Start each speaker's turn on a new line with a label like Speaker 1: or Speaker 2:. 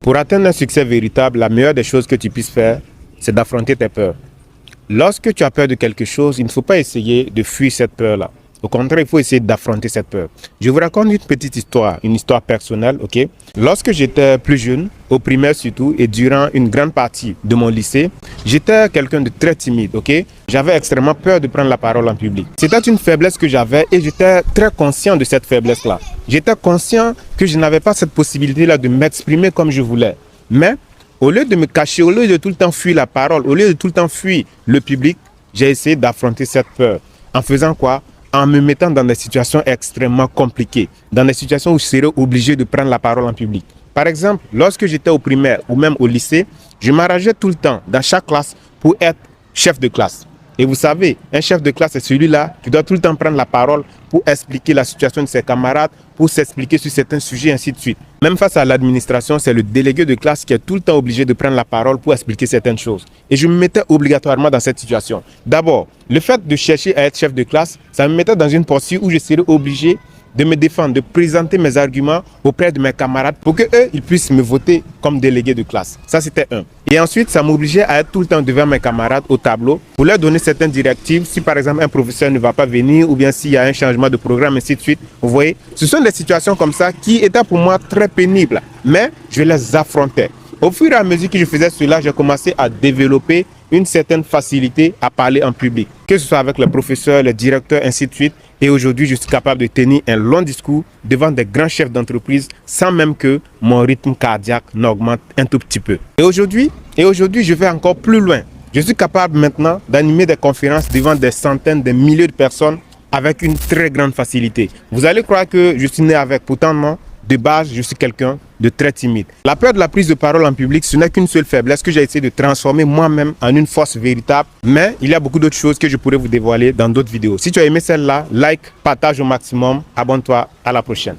Speaker 1: Pour atteindre un succès véritable, la meilleure des choses que tu puisses faire, c'est d'affronter tes peurs. Lorsque tu as peur de quelque chose, il ne faut pas essayer de fuir cette peur-là. Au contraire, il faut essayer d'affronter cette peur. Je vous raconte une petite histoire, une histoire personnelle, ok? Lorsque j'étais plus jeune, au primaire surtout, et durant une grande partie de mon lycée, j'étais quelqu'un de très timide, ok? J'avais extrêmement peur de prendre la parole en public. C'était une faiblesse que j'avais et j'étais très conscient de cette faiblesse-là. J'étais conscient que je n'avais pas cette possibilité-là de m'exprimer comme je voulais. Mais au lieu de me cacher, au lieu de tout le temps fuir la parole, au lieu de tout le temps fuir le public, j'ai essayé d'affronter cette peur. En faisant quoi? En me mettant dans des situations extrêmement compliquées, dans des situations où je serais obligé de prendre la parole en public. Par exemple, lorsque j'étais au primaire ou même au lycée, je m'arrangeais tout le temps dans chaque classe pour être chef de classe. Et vous savez, un chef de classe, c'est celui-là qui doit tout le temps prendre la parole pour expliquer la situation de ses camarades, pour s'expliquer sur certains sujets, ainsi de suite. Même face à l'administration, c'est le délégué de classe qui est tout le temps obligé de prendre la parole pour expliquer certaines choses. Et je me mettais obligatoirement dans cette situation. D'abord, le fait de chercher à être chef de classe, ça me mettait dans une posture où je serais obligé de me défendre, de présenter mes arguments auprès de mes camarades pour qu'eux, ils puissent me voter comme délégué de classe. Ça, c'était un. Et ensuite, ça m'obligeait à être tout le temps devant mes camarades au tableau pour leur donner certaines directives. Si par exemple un professeur ne va pas venir ou bien s'il y a un changement de programme, ainsi de suite. Vous voyez, ce sont des situations comme ça qui étaient pour moi très pénibles. Mais je les affrontais. Au fur et à mesure que je faisais cela, j'ai commencé à développer une certaine facilité à parler en public, que ce soit avec les professeurs, les directeurs, ainsi de suite. Et aujourd'hui, je suis capable de tenir un long discours devant des grands chefs d'entreprise sans même que mon rythme cardiaque n'augmente un tout petit peu. Et aujourd'hui, je vais encore plus loin. Je suis capable maintenant d'animer des conférences devant des centaines, des milliers de personnes avec une très grande facilité. Vous allez croire que je suis né avec, pourtant non. De base, je suis quelqu'un de très timide. La peur de la prise de parole en public, ce n'est qu'une seule faiblesse que j'ai essayé de transformer moi-même en une force véritable. Mais il y a beaucoup d'autres choses que je pourrais vous dévoiler dans d'autres vidéos. Si tu as aimé celle-là, like, partage au maximum, abonne-toi, à la prochaine.